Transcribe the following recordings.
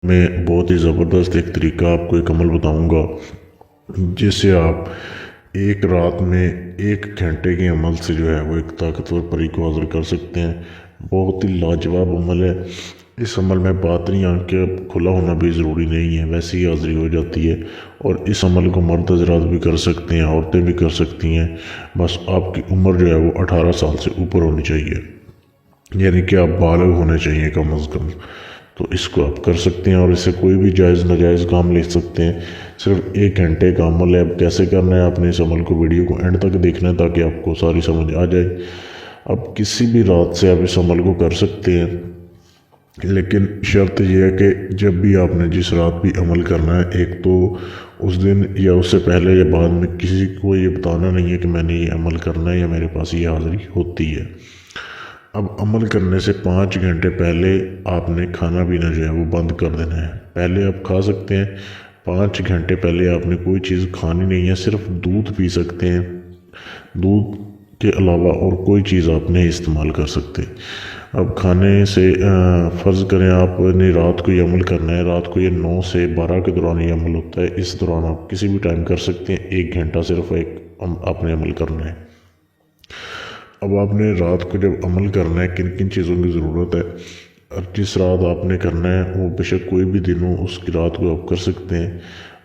میں بہت ہی زبردست ایک طریقہ آپ کو ایک عمل بتاؤں گا جس سے آپ ایک رات میں 1 گھنٹے کے عمل سے جو ہے وہ ایک طاقتور پری کو حاضر کر سکتے ہیں۔ بہت ہی لاجواب عمل ہے۔ اس عمل میں باطنی آنکھ کے کھلا ہونا بھی ضروری نہیں ہے، ویسے ہی حاضری ہو جاتی ہے۔ اور اس عمل کو مرد حضرات بھی کر سکتے ہیں، عورتیں بھی کر سکتی ہیں، بس آپ کی عمر جو ہے وہ 18 سال سے اوپر ہونی چاہیے، یعنی کہ آپ بالغ ہونے چاہیے کم از کم۔ تو اس کو آپ کر سکتے ہیں اور اس سے کوئی بھی جائز ناجائز کام لے سکتے ہیں۔ صرف 1 گھنٹے کا عمل ہے۔ اب کیسے کرنا ہے، آپ نے اس عمل کو ویڈیو کو اینڈ تک دیکھنا ہے تاکہ آپ کو ساری سمجھ آ جائے۔ اب کسی بھی رات سے آپ اس عمل کو کر سکتے ہیں، لیکن شرط یہ ہے کہ جب بھی آپ نے جس رات بھی عمل کرنا ہے، ایک تو اس دن یا اس سے پہلے یا بعد میں کسی کو یہ بتانا نہیں ہے کہ میں نے یہ عمل کرنا ہے یا میرے پاس یہ حاضری ہوتی ہے۔ اب عمل کرنے سے 5 گھنٹے پہلے آپ نے کھانا پینا جو ہے وہ بند کر دینا ہے۔ پہلے آپ کھا سکتے ہیں، 5 گھنٹے پہلے آپ نے کوئی چیز کھانی نہیں ہے، صرف دودھ پی سکتے ہیں۔ دودھ کے علاوہ اور کوئی چیز آپ نہیں استعمال کر سکتے۔ اب کھانے سے فرض کریں آپ نے رات کو یہ عمل کرنا ہے، رات کو یہ 9 سے 12 کے دوران یہ عمل ہوتا ہے، اس دوران آپ کسی بھی ٹائم کر سکتے ہیں۔ 1 گھنٹہ صرف آپ نے عمل کرنا ہے۔ اب آپ نے رات کو جب عمل کرنا ہے، کن کن چیزوں کی ضرورت ہے، اب جس رات آپ نے کرنا ہے وہ بے شک کوئی بھی دن ہو، اس کی رات کو آپ کر سکتے ہیں۔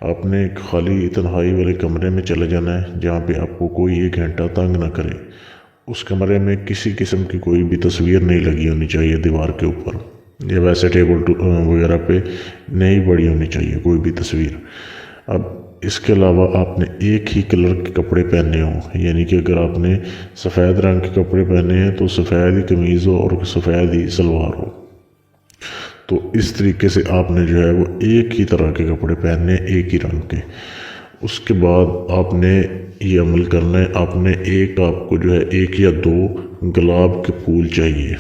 آپ نے ایک خالی تنہائی والے کمرے میں چلے جانا ہے جہاں پہ آپ کو کوئی 1 گھنٹہ تنگ نہ کرے۔ اس کمرے میں کسی قسم کی کوئی بھی تصویر نہیں لگی ہونی چاہیے دیوار کے اوپر، یا ویسے ٹیبل وغیرہ پہ نہیں پڑی ہونی چاہیے کوئی بھی تصویر۔ اب اس کے علاوہ آپ نے ایک ہی کلر کے کپڑے پہنے ہوں، یعنی کہ اگر آپ نے سفید رنگ کے کپڑے پہنے ہیں تو سفید ہی قمیض ہو اور سفید ہی سلوار ہو۔ تو اس طریقے سے آپ نے جو ہے وہ ایک ہی طرح کے کپڑے پہننے، ایک ہی رنگ کے۔ اس کے بعد آپ نے یہ عمل کرنا ہے۔ آپ نے آپ کو جو ہے 1 یا 2 گلاب کے پھول چاہیے،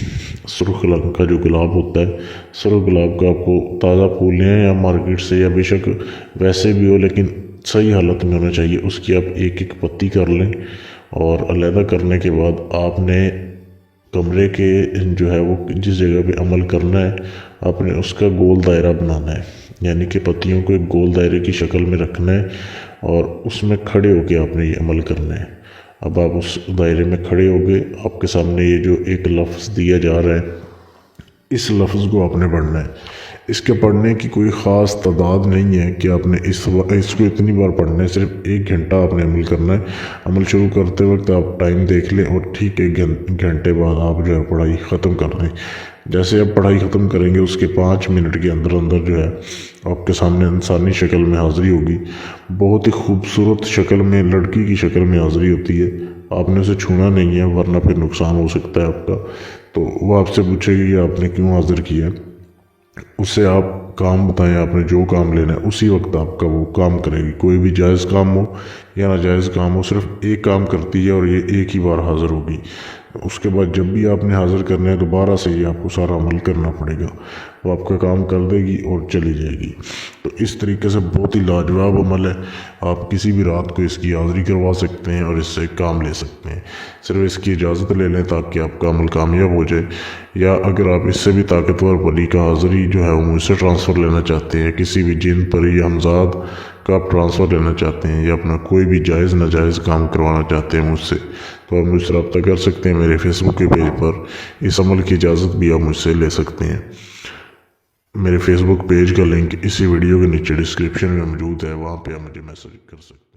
سرخ رنگ کا جو گلاب ہوتا ہے، سرخ گلاب کا آپ کو تازہ پھول لیں یا مارکیٹ سے، یا بے شک ویسے بھی ہو لیکن صحیح حالت میں ہونا چاہیے۔ اس کی آپ ایک پتی کر لیں، اور علیحدہ کرنے کے بعد آپ نے کمرے کے جو ہے وہ جس جگہ پہ عمل کرنا ہے، آپ نے اس کا گول دائرہ بنانا ہے، یعنی کہ پتیوں کو ایک گول دائرے کی شکل میں رکھنا ہے اور اس میں کھڑے ہو کے آپ نے یہ عمل کرنا ہے۔ اب آپ اس دائرے میں کھڑے ہو گئے، آپ کے سامنے یہ جو ایک لفظ دیا جا رہا ہے، اس لفظ کو آپ نے پڑھنا ہے۔ اس کے پڑھنے کی کوئی خاص تعداد نہیں ہے کہ آپ نے اس کو اتنی بار پڑھنا ہے، صرف 1 گھنٹہ آپ نے عمل کرنا ہے۔ عمل شروع کرتے وقت آپ ٹائم دیکھ لیں اور ٹھیک 1 گھنٹے بعد آپ جو ہے پڑھائی ختم کر دیں۔ جیسے آپ پڑھائی ختم کریں گے، اس کے 5 منٹ کے اندر جو ہے آپ کے سامنے انسانی شکل میں حاضری ہوگی، بہت ہی خوبصورت شکل میں، لڑکی کی شکل میں حاضری ہوتی ہے۔ آپ نے اسے چھونا نہیں ہے ورنہ پھر نقصان ہو سکتا ہے آپ کا۔ تو وہ آپ سے پوچھے گی کہ آپ نے کیوں حاضر کیا، اس سے آپ کام بتائیں، آپ نے جو کام لینا ہے اسی وقت آپ کا وہ کام کرے گی۔ کوئی بھی جائز کام ہو یا ناجائز کام ہو، صرف ایک کام کرتی ہے اور یہ ایک ہی بار حاضر ہوگی۔ اس کے بعد جب بھی آپ نے حاضر کرنا ہے دوبارہ سے یہ آپ کو سارا عمل کرنا پڑے گا، وہ آپ کا کام کر دے گی اور چلی جائے گی۔ تو اس طریقے سے بہت ہی لاجواب عمل ہے۔ آپ کسی بھی رات کو اس کی حاضری کروا سکتے ہیں اور اس سے کام لے سکتے ہیں۔ صرف اس کی اجازت لے لیں تاکہ آپ کا عمل کامیاب ہو جائے، یا اگر آپ اس سے بھی طاقتور پری کا حاضری جو ہے وہ مجھ سے ٹرانسفر لینا چاہتے ہیں، کسی بھی جن پری یا ہمزاد کا آپ ٹرانسفر لینا چاہتے ہیں، یا اپنا کوئی بھی جائز ناجائز کام کروانا چاہتے ہیں مجھ سے، تو آپ مجھ سے رابطہ کر سکتے ہیں میرے فیس بک کے پیج پر۔ اس عمل کی اجازت بھی آپ مجھ سے لے سکتے ہیں۔ میرے فیس بک پیج کا لنک اسی ویڈیو کے نیچے ڈسکرپشن میں موجود ہے، وہاں پہ آپ مجھے میسج کر سکتے ہیں۔